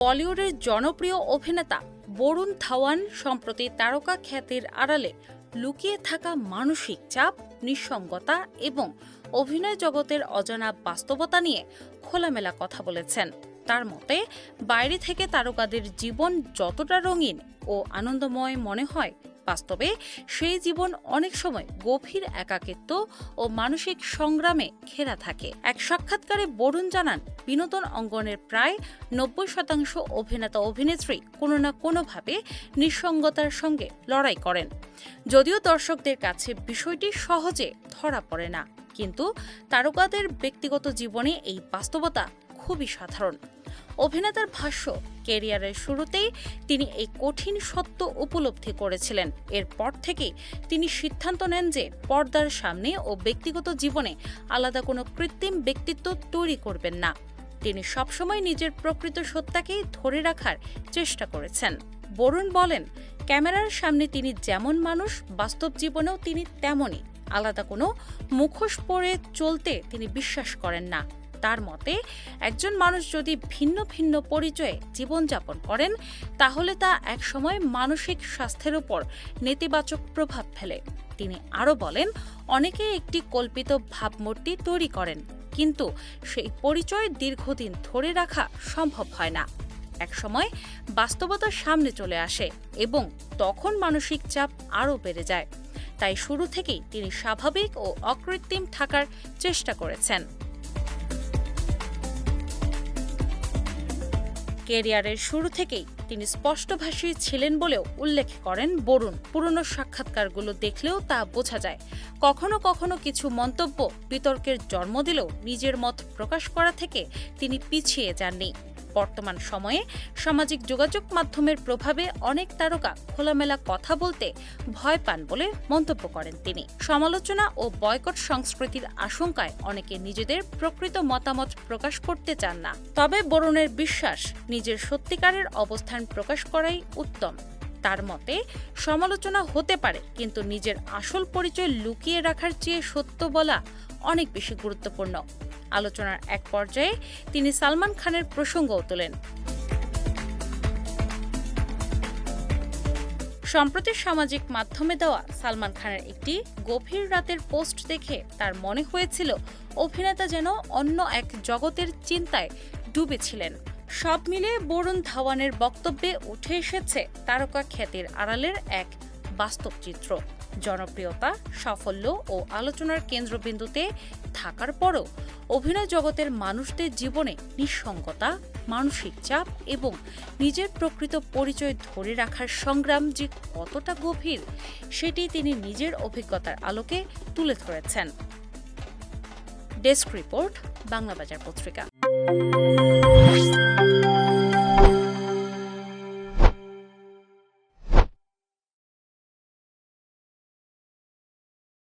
বলিউডের জনপ্রিয় অভিনেতা বরুণ ধাওয়ান সম্প্রতি তারকা খ্যাতির আড়ালে লুকিয়ে থাকা মানসিক চাপ, নিঃসঙ্গতা এবং অভিনয় জগতের অজানা বাস্তবতা নিয়ে খোলামেলা কথা বলেছেন। তার মতে, বাইরে থেকে তারকাদের জীবন যতটা রঙিন ও আনন্দময় মনে হয়, বাস্তবে সেই জীবন অনেক সময় গভীর একাকিত্ব ও মানসিক সংগ্রামে ঘেরা থাকে। এক সাক্ষাৎকারে বরুণ জানান, বিনোদন অঙ্গনের প্রায় ৯০% অভিনেতা অভিনেত্রী কোনো না কোনোভাবে নিঃসঙ্গতার সঙ্গে লড়াই করেন। যদিও দর্শকদের কাছে বিষয়টি সহজে ধরা পড়ে না, কিন্তু তারকাদের ব্যক্তিগত জীবনে এই বাস্তবতা খুবই সাধারণ। অভিনেতার ভাষ্য, ক্যারিয়ারের শুরুতেই তিনি এই কঠিন সত্য উপলব্ধি করেছিলেন। এরপর থেকেই তিনি সিদ্ধান্ত নেন যে পর্দার সামনে ও ব্যক্তিগত জীবনে আলাদা কোনো কৃত্রিম ব্যক্তিত্ব তৈরি করবেন না। তিনি সবসময় নিজের প্রকৃত সত্তাকেই ধরে রাখার চেষ্টা করেছেন। বরুণ বলেন, ক্যামেরার সামনে তিনি যেমন মানুষ, বাস্তব জীবনেও তিনি তেমনই। আলাদা কোনো মুখোশ পরে চলতে তিনি বিশ্বাস করেন না। তার মতে, একজন মানুষ যদি ভিন্ন ভিন্ন পরিচয়ে জীবনযাপন করেন, তাহলে তা একসময় মানসিক স্বাস্থ্যের উপর নেতিবাচক প্রভাব ফেলে। তিনি আরও বলেন, অনেকে একটি কল্পিত ভাবমূর্তি তৈরি করেন, কিন্তু সেই পরিচয় দীর্ঘদিন ধরে রাখা সম্ভব হয় না। একসময় বাস্তবতার সামনে চলে আসে এবং তখন মানসিক চাপ আরও বেড়ে যায়। তাই শুরু থেকেই তিনি স্বাভাবিক ও অকৃত্রিম থাকার চেষ্টা করেছেন। ক্যারিয়ারের শুরু থেকেই তিনি স্পষ্টভাষী ছিলেন বলেও উল্লেখ করেন বরুণ। পুরনো সাক্ষাৎকারগুলো দেখলেও তা বোঝা যায়। কখনো কখনো কিছু মন্তব্য বিতর্কের জন্ম দিলেও নিজের মত প্রকাশ করা থেকে তিনি পিছিয়ে যাননি। বর্তমান সময়ে সামাজিক যোগাযোগ মাধ্যমের প্রভাবে অনেক তারকা খোলামেলা কথা বলতে ভয় পান বলে মন্তব্য করেন তিনি। সমালোচনা ও বয়কট সংস্কৃতির আশঙ্কায় অনেকে নিজেদের প্রকৃত মতামত প্রকাশ করতে চান না। তবে বরুণের বিশ্বাস, নিজের সত্যিকারের অবস্থান প্রকাশ করাই উত্তম। তার মতে, সমালোচনা হতে পারে, কিন্তু নিজের আসল পরিচয় লুকিয়ে রাখার চেয়ে সত্য বলা অনেক বেশি গুরুত্বপূর্ণ। আলোচনার এক পর্যায়ে তিনি সালমান খানের প্রসঙ্গও তোলেন। সম্প্রতি সামাজিক মাধ্যমে দেওয়া সালমান খানের একটি গভীর রাতের পোস্ট দেখে তার মনে হয়েছিল অভিনেতা যেন অন্য এক জগতের চিন্তায় ডুবেছিলেন। সব মিলিয়ে বরুণ ধাওয়ানের বক্তব্যে উঠে এসেছে তারকা খ্যাতির আড়ালের এক বাস্তব চিত্র। জনপ্রিয়তা, সাফল্য ও আলোচনার কেন্দ্রবিন্দুতে থাকার পরও অভিনয় জগতের মানুষদের জীবনে নিঃসঙ্গতা, মানসিক চাপ এবং নিজের প্রকৃত পরিচয় ধরে রাখার সংগ্রাম যে কতটা গভীর, সেটি তিনি নিজের অভিজ্ঞতার আলোকে তুলে ধরেছেন। ডেস্ক রিপোর্ট, বাংলাবাজার পত্রিকা।